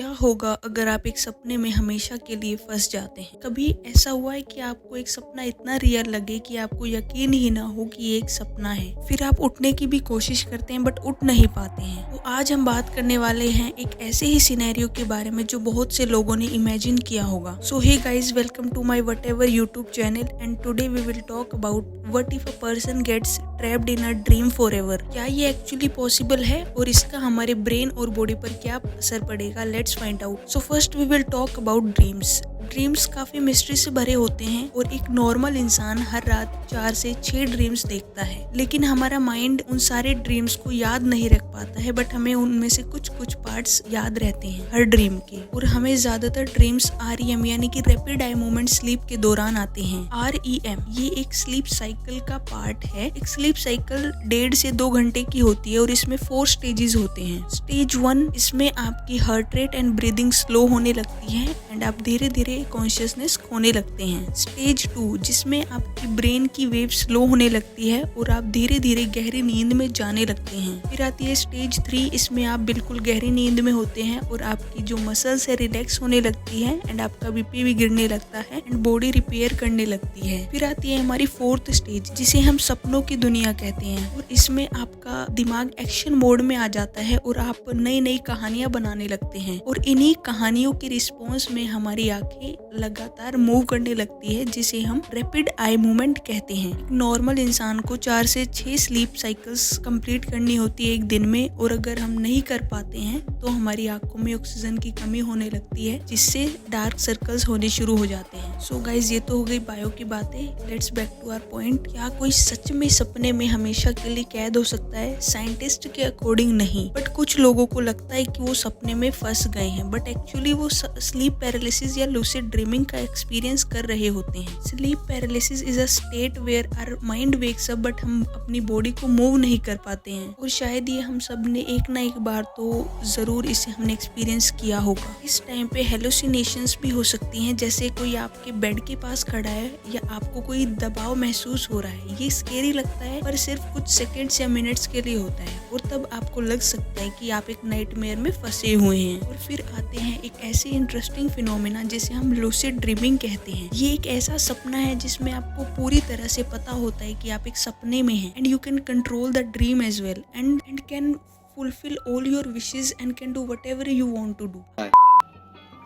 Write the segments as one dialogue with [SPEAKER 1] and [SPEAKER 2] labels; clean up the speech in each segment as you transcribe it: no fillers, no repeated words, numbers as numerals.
[SPEAKER 1] क्या होगा अगर आप एक सपने में हमेशा के लिए फंस जाते हैं? कभी ऐसा हुआ है कि आपको एक सपना इतना रियल लगे कि आपको यकीन ही ना हो कि ये एक सपना है, फिर आप उठने की भी कोशिश करते हैं बट उठ नहीं पाते हैं। तो आज हम बात करने वाले हैं एक ऐसे ही सिनेरियो के बारे में जो बहुत से लोगों ने इमेजिन किया होगा। So hey guys, welcome to my whatever YouTube channel and today we will talk about what if a person gets trapped in a dream forever. क्या ये एक्चुअली पॉसिबल है और इसका हमारे ब्रेन और बॉडी पर क्या असर पड़ेगा? Let's find out. So first we will talk about dreams. Dreams काफी मिस्ट्री से भरे होते हैं और एक नॉर्मल इंसान हर रात 4 से 6 ड्रीम्स देखता है, लेकिन हमारा माइंड उन सारे ड्रीम्स को याद नहीं रख पाता है, बट हमें उनमें से कुछ पार्ट्स याद रहते हैं हर ड्रीम के। और हमें ज्यादातर ड्रीम्स REM यानी कि रैपिड आई मूवमेंट स्लीप के दौरान आते हैं। REM ये एक स्लीप साइकिल का पार्ट है। एक स्लीप साइकिल 1.5 से 2 घंटे की होती है और इसमें 4 स्टेजेस होते हैं। स्टेज 1, इसमें आपकी heart rate and breathing slow होने लगती है एंड आप धीरे धीरे कॉन्शियसनेस खोने लगते हैं। स्टेज 2, जिसमें आपकी ब्रेन की वेव स्लो होने लगती है और आप धीरे धीरे गहरी नींद में जाने लगते हैं। फिर आती है स्टेज 3, इसमें आप बिल्कुल गहरी नींद में होते हैं और आपकी जो मसल्स है रिलैक्स होने लगती है एंड आपका BP भी गिरने लगता है एंड बॉडी रिपेयर करने लगती है। फिर आती है हमारी 4th स्टेज, जिसे हम सपनों की दुनिया कहते हैं, और इसमें आपका दिमाग एक्शन मोड में आ जाता है और आप नई नई कहानियां बनाने लगते हैं और इन्हीं कहानियों के रिस्पॉन्स में हमारी आंखें लगातार मूव करने लगती है, जिसे हम रैपिड आई मूवमेंट कहते हैं। एक नॉर्मल इंसान को 4 से 6 स्लीप साइकिल्स कंप्लीट करनी होती है एक दिन में, और अगर हम नहीं कर पाते हैं तो हमारी आंखों में ऑक्सीजन की कमी होने लगती है, जिससे डार्क सर्कल्स होने शुरू हो जाते हैं। सो गाइज, ये तो हो गई बायो की बातें। Let's back to our point. क्या कोई सच में सपने में हमेशा के लिए कैद हो सकता है? साइंटिस्ट के अकॉर्डिंग नहीं, बट कुछ लोगों को लगता है कि वो सपने में फंस गए हैं, बट एक्चुअली वो स्लीप पैरालिसिस या लूसिड ड्रीमिंग का एक्सपीरियंस कर रहे होते हैं। Sleep paralysis is a state where our mind wakes up but हम अपनी बॉडी को मूव नहीं कर पाते हैं, और शायद ये हम सब ने एक ना एक बार तो जरूर इसे हमने एक्सपीरियंस किया होगा। इस टाइम पे हेलुसिनेशंस भी हो सकती हैं, जैसे कोई आपके बेड के पास खड़ा है या आपको कोई दबाव महसूस हो रहा है। ये स्केरी लगता है पर सिर्फ कुछ सेकेंड्स या मिनट्स के लिए होता है, और तब आपको लग सकता है कि आप एक नाइटमेयर में फंसे हुए हैं। और फिर आते हैं एक ऐसे इंटरेस्टिंग फिनोमेना जिसे हम लूसिड ड्रीमिंग कहते हैं। ये एक ऐसा सपना है जिसमें आपको पूरी तरह से पता होता है कि आप एक सपने में हैं and you can control the dream as well and can fulfil all your wishes and can do whatever you want to do.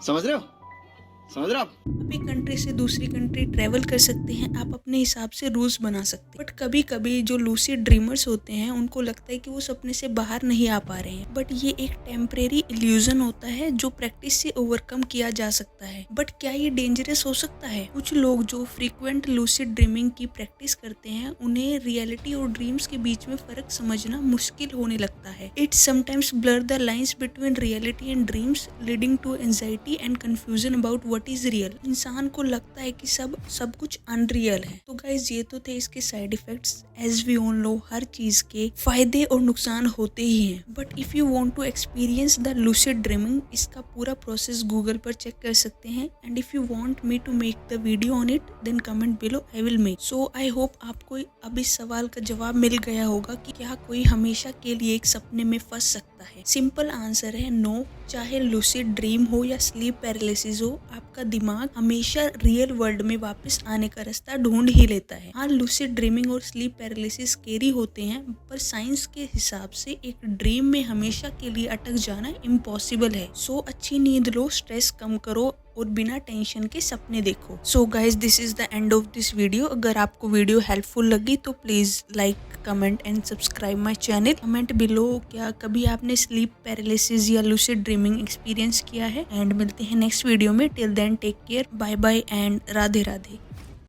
[SPEAKER 2] समझ रहे हो?
[SPEAKER 1] आप एक कंट्री से दूसरी कंट्री ट्रेवल कर सकते हैं, आप अपने हिसाब से रूल्स बना सकते हैं। बट कभी कभी जो लूसिड ड्रीमर्स होते हैं उनको लगता है कि वो सपने से बाहर नहीं आ पा रहे हैं, बट ये एक टेम्परेरी इल्यूजन होता है जो प्रैक्टिस से ओवरकम किया जा सकता है। बट क्या ये डेंजरस हो सकता है? कुछ लोग जो फ्रीक्वेंट लूसिड ड्रीमिंग की प्रैक्टिस करते हैं उन्हें रियलिटी और ड्रीम्स के बीच में फर्क समझना मुश्किल होने लगता है। It sometimes blur the lines between reality and dreams, leading to anxiety and confusion about what is real. इंसान को लगता है कि सब कुछ अनरियल है। तो गाइज, ये तो थे इसके side effects. As we all know, हर चीज के फायदे और नुकसान होते ही हैं, but if you want to experience the lucid dreaming, इसका पूरा प्रोसेस गूगल पर चेक कर सकते हैं, and if you want me to make the video on it then comment below, I will make. So I hope आपको अब इस सवाल का जवाब मिल गया होगा कि क्या कोई हमेशा के लिए एक सपने में फंस सकता है। सिंपल आंसर है नो। चाहे लूसिड ड्रीम हो या स्लीप पैरालिसिस हो, आपका दिमाग हमेशा रियल वर्ल्ड में वापस आने का रास्ता ढूंढ ही लेता है। हाँ, लूसिड ड्रीमिंग और स्लीप पैरालिसिस स्केरी होते हैं, पर साइंस के हिसाब से एक ड्रीम में हमेशा के लिए अटक जाना इम्पॉसिबल है। सो अच्छी नींद लो, स्ट्रेस कम करो और बिना टेंशन के सपने देखो। So guys, this is the end of this video. अगर आपको वीडियो हेल्पफुल लगी तो please like, comment and subscribe my channel. Comment below क्या कभी आपने स्लीप पैरालिसिस या लूसिड ड्रीमिंग एक्सपीरियंस किया है, एंड मिलते हैं नेक्स्ट वीडियो में। Till then take care, bye bye and Radhe Radhe.